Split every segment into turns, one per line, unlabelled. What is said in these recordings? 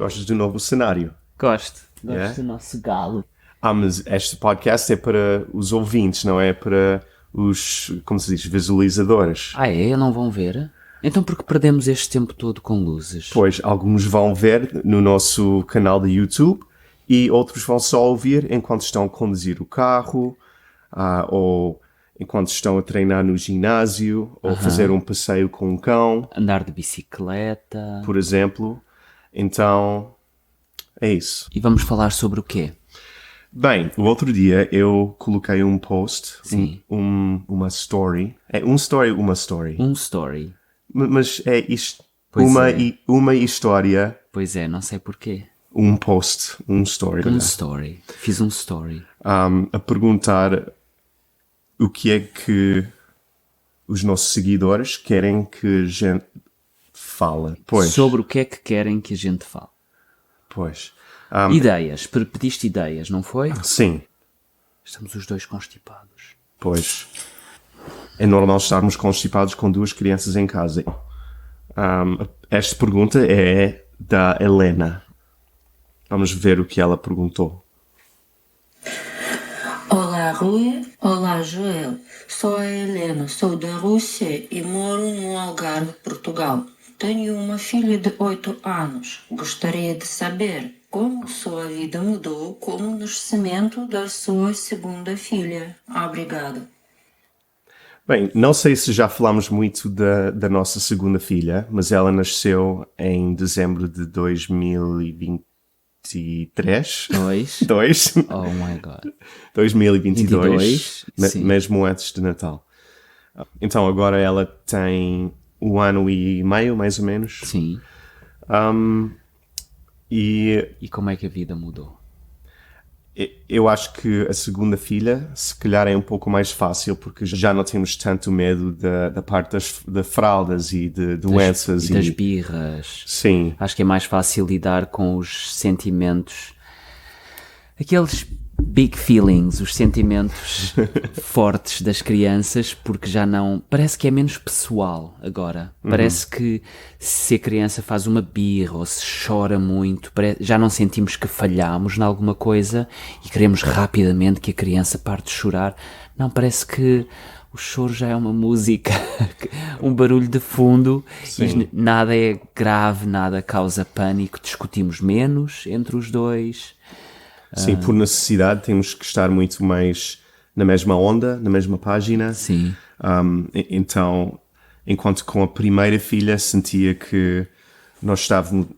Gostas do novo cenário?
Gosto
Yeah?
do nosso galo.
Mas este podcast é para os ouvintes, não é para os, como se diz, visualizadores.
Não vão ver? Então por que perdemos este tempo todo com luzes?
Pois, alguns vão ver no nosso canal de YouTube e outros vão só ouvir enquanto estão a conduzir o carro, ou enquanto estão a treinar no ginásio, ou fazer um passeio com um cão,
Andar de bicicleta.
por exemplo. Então, é isso.
E vamos falar sobre o quê?
Bem, o outro dia eu coloquei um post,
Sim.
uma story. É um story, uma story.
Um story.
Mas é isto,
Pois
uma história,
Pois é, não sei porquê.
um post, um story.
Um story. Fiz um story.
A perguntar o que é que os nossos seguidores querem que a gente fala. Pois,
Sobre o que é que querem que a gente fale.
pois.
Ideias. Pediste ideias, não foi?
Sim,
Estamos os dois constipados.
pois. É normal estarmos constipados com duas crianças em casa. Esta pergunta é da Helena. Vamos ver o que ela perguntou.
Olá, Rui. Olá, Joel. Sou a Helena, sou da Rússia e moro no Algarve, Portugal. Tenho uma filha de 8 anos. Gostaria de saber como sua vida mudou com o nascimento da sua segunda filha. Obrigada.
Bem, não sei se já falámos muito da nossa segunda filha, mas ela nasceu em dezembro de 2023.
Dois. Oh my God.
2022,
22, sim.
mesmo antes de Natal. Então agora ela tem 1 ano e meio, mais ou menos.
Sim.
E
E como é que a vida mudou?
eu acho que a segunda filha, se calhar, é um pouco mais fácil, porque já não temos tanto medo da parte de fraldas e de doenças.
E das birras.
Sim,
Acho que é mais fácil lidar com os sentimentos, aqueles big feelings, os sentimentos fortes das crianças, porque já não... Parece que é menos pessoal agora. Parece que se a criança faz uma birra ou se chora muito, já não sentimos que falhamos em alguma coisa e queremos rapidamente que a criança pare de chorar. Não, parece que o choro já é uma música, um barulho de fundo. E nada é grave, nada causa pânico. Discutimos menos entre os dois.
sim, por necessidade temos que estar muito mais na mesma onda, na mesma página.
Sim.
Então, enquanto com a primeira filha sentia que nós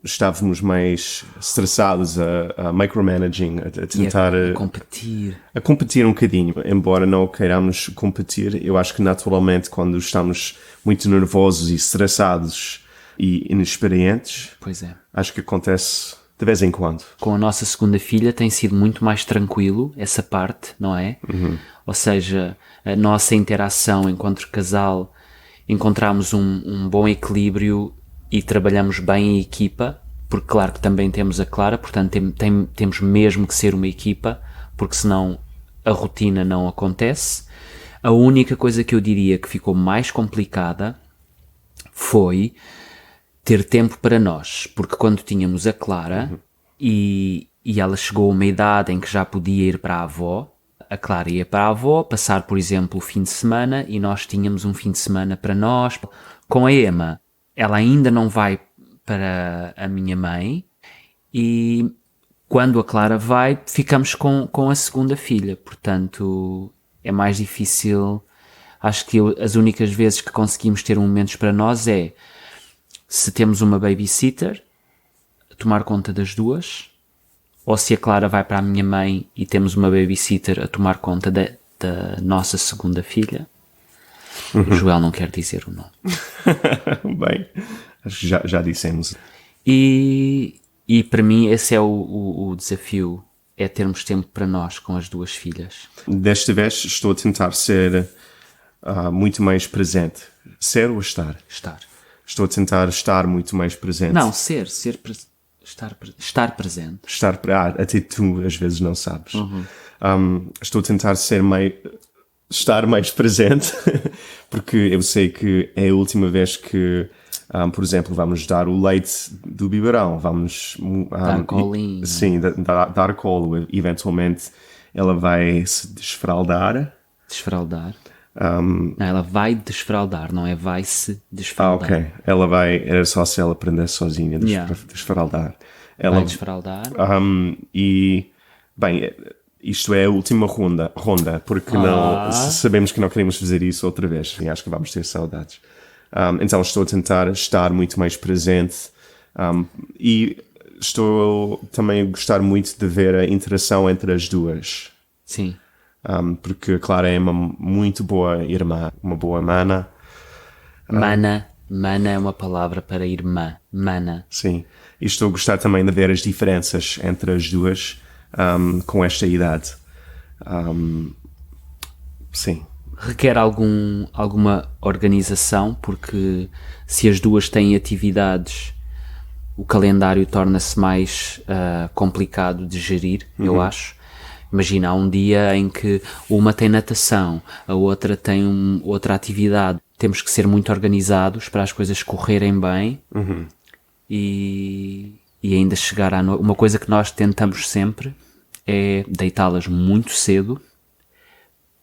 estávamos mais estressados a micromanaging, a tentar
Competir.
a competir um bocadinho. Embora não queiramos competir, eu acho que naturalmente quando estamos muito nervosos e estressados e inexperientes,
Pois é.
acho que acontece de vez em quando.
Com a nossa segunda filha tem sido muito mais tranquilo essa parte, não é? Ou seja, a nossa interação enquanto casal, encontramos um bom equilíbrio e trabalhamos bem em equipa, porque claro que também temos a Clara, portanto temos mesmo que ser uma equipa, porque senão a rotina não acontece. A única coisa que eu diria que ficou mais complicada foi ter tempo para nós, porque quando tínhamos a Clara e ela chegou a uma idade em que já podia ir para a avó, a Clara ia para a avó, passar, por exemplo, o fim de semana e nós tínhamos um fim de semana para nós. Com a Emma, ela ainda não vai para a minha mãe e quando a Clara vai, ficamos com a segunda filha, portanto é mais difícil. Acho que as únicas vezes que conseguimos ter momentos para nós é se temos uma babysitter a tomar conta das duas, ou se a Clara vai para a minha mãe e temos uma babysitter a tomar conta da nossa segunda filha. O Joel não quer dizer o nome.
Bem, acho que já dissemos.
E para mim esse é o desafio, é termos tempo para nós com as duas filhas.
Desta vez estou a tentar ser muito mais presente. Ser ou estar?
Estar.
Estou a tentar estar muito mais presente.
Não, estar presente.
Até tu às vezes não sabes. Estou a tentar estar mais presente, porque eu sei que é a última vez que Por exemplo, vamos dar o leite do biberão, vamos
Dar colinho.
sim, dar colo. Eventualmente ela vai se desfraldar.
Desfraldar. Não, ela vai desfraldar, não é vai se desfraldar.
Ok. Ela vai, era só se ela aprender sozinha, desfraldar. Ela
Vai desfraldar.
E, bem, isto é a última ronda, porque não, sabemos que não queremos fazer isso outra vez, e acho que vamos ter saudades. Então estou a tentar estar muito mais presente, e estou também a gostar muito de ver a interação entre as duas.
Sim.
Porque a Clara é uma muito boa irmã, uma boa mana.
Mana é uma palavra para irmã. Mana.
Sim. E estou a gostar também de ver as diferenças entre as duas com esta idade. Sim.
Requer alguma organização, porque se as duas têm atividades, o calendário torna-se mais complicado de gerir, eu acho. Imagina, há um dia em que uma tem natação, a outra tem outra atividade. Temos que ser muito organizados para as coisas correrem bem e ainda chegar à noite. Uma coisa que nós tentamos sempre é deitá-las muito cedo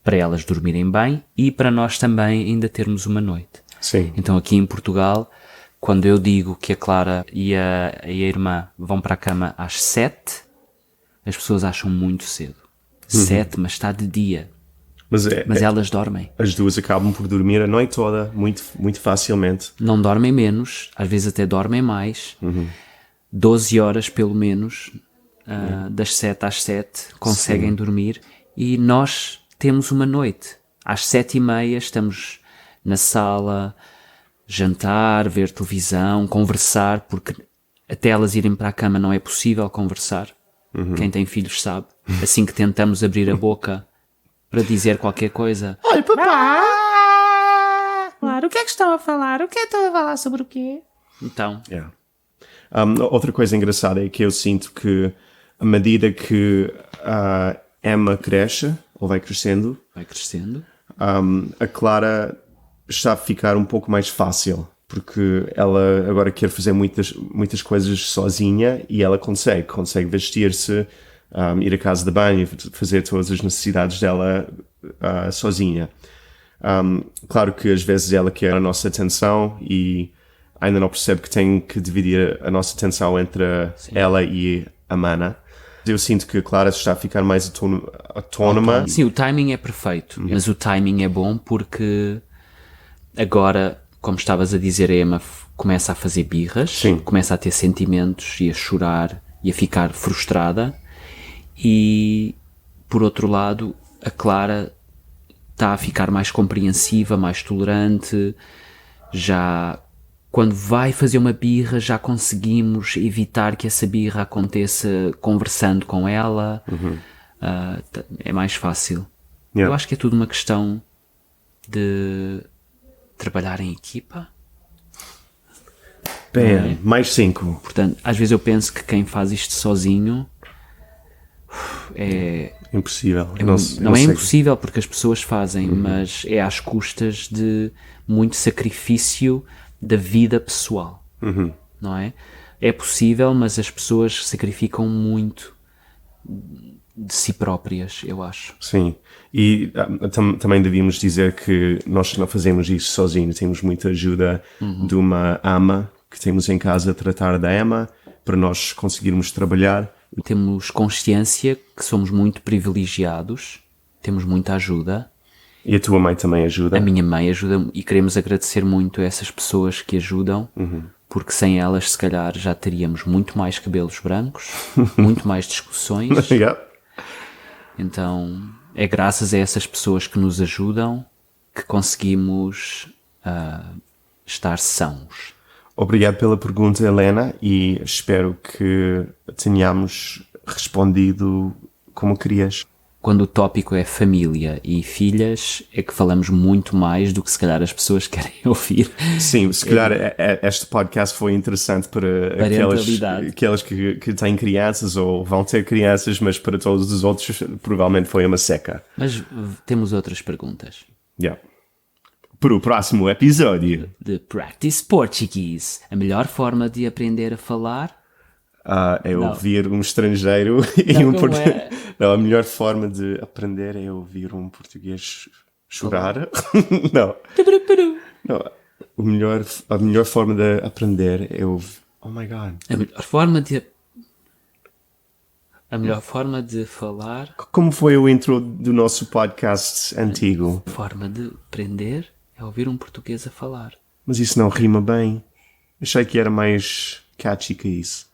para elas dormirem bem e para nós também ainda termos uma noite.
Sim.
Então aqui em Portugal, quando eu digo que a Clara e a irmã vão para a cama às 7, as pessoas acham muito cedo. 7, mas está de dia. Mas elas dormem.
As duas acabam por dormir a noite toda, muito, muito facilmente.
Não dormem menos, às vezes até dormem mais. 12 horas pelo menos, das 7 às 7, conseguem dormir. E nós temos uma noite. Às 7h30 estamos na sala, jantar, ver televisão, conversar, porque até elas irem para a cama não é possível conversar. Quem tem filhos sabe. Assim que tentamos abrir a boca para dizer qualquer coisa.
Olha, papá! Claro, o que é que estão a falar? O que é que estão a falar sobre o quê?
Então,
Outra coisa engraçada é que eu sinto que à medida que a Emma cresce, ou vai crescendo, a Clara está a ficar um pouco mais fácil, porque ela agora quer fazer muitas coisas sozinha e ela consegue vestir-se, ir à casa de banho, fazer todas as necessidades dela sozinha. Claro que às vezes ela quer a nossa atenção e ainda não percebe que tem que dividir a nossa atenção entre ela e a Mana. Eu sinto que a Clara está a ficar mais autónoma.
Sim, o timing é perfeito, mas o timing é bom porque agora, como estavas a dizer, a Emma começa a fazer birras, começa a ter sentimentos e a chorar e a ficar frustrada, e por outro lado a Clara está a ficar mais compreensiva, mais tolerante. Já quando vai fazer uma birra já conseguimos evitar que essa birra aconteça conversando com ela. É mais fácil. Eu acho que é tudo uma questão de trabalhar em equipa.
Bem, mais 5.
Portanto, às vezes eu penso que quem faz isto sozinho é
impossível.
Não é impossível porque as pessoas fazem, mas é às custas de muito sacrifício da vida pessoal, não é? É possível, mas as pessoas sacrificam muito de si próprias, eu acho.
Sim, e também devíamos dizer que nós não fazemos isso sozinhos, temos muita ajuda de uma ama que temos em casa a tratar da Emma, para nós conseguirmos trabalhar.
Temos consciência que somos muito privilegiados, temos muita ajuda.
E a tua mãe também ajuda?
A minha mãe ajuda e queremos agradecer muito a essas pessoas que ajudam, porque sem elas se calhar já teríamos muito mais cabelos brancos, muito mais discussões. Então é graças a essas pessoas que nos ajudam que conseguimos estar sãos.
Obrigado pela pergunta, Helena, e espero que tenhamos respondido como querias.
Quando o tópico é família e filhas, é que falamos muito mais do que se calhar as pessoas querem ouvir.
Sim, se calhar este podcast foi interessante para aquelas que têm crianças ou vão ter crianças, mas para todos os outros provavelmente foi uma seca.
Mas temos outras perguntas.
para o próximo episódio.
de Practice Portuguese. A melhor forma de aprender a falar.
É
Não.
ouvir um estrangeiro e
Não,
um
como
português.
é?
Não, a melhor forma de aprender é ouvir um português chorar. Não. Não. A melhor forma de aprender é ouvir. Oh my god.
A melhor forma de falar.
Como foi o intro do nosso podcast antigo?
Forma de aprender é ouvir um português a falar.
Mas isso não rima bem. Achei que era mais catchy que isso.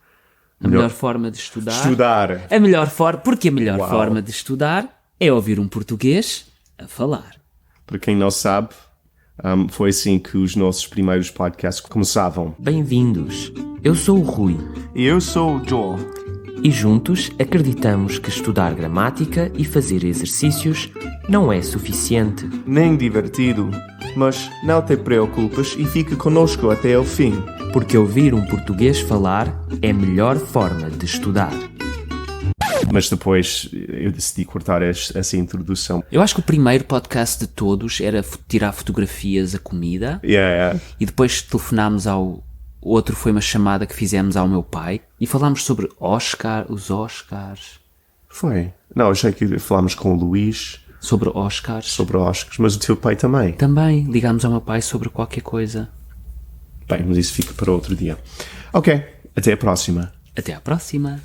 A melhor forma de estudar.
Estudar.
A melhor forma. Porque a melhor
Uau.
forma de estudar é ouvir um português a falar.
Para quem não sabe, foi assim que os nossos primeiros podcasts começavam.
Bem-vindos! Eu sou o Rui
E eu sou o Joel.
e juntos acreditamos que estudar gramática e fazer exercícios não é suficiente.
Nem divertido, mas não te preocupes e fica conosco até ao fim.
Porque ouvir um português falar é a melhor forma de estudar.
Mas depois eu decidi cortar essa introdução.
Eu acho que o primeiro podcast de todos era tirar fotografias a comida.
Yeah.
E depois telefonámos ao... Outro foi uma chamada que fizemos ao meu pai. E falámos sobre os Oscars.
Foi. Não, achei que falámos com o Luís
Sobre Oscars.
sobre Oscars, mas o teu pai também.
Também ligámos ao meu pai sobre qualquer coisa.
Bem, mas isso fica para outro dia. Ok, até a próxima.
Até à próxima.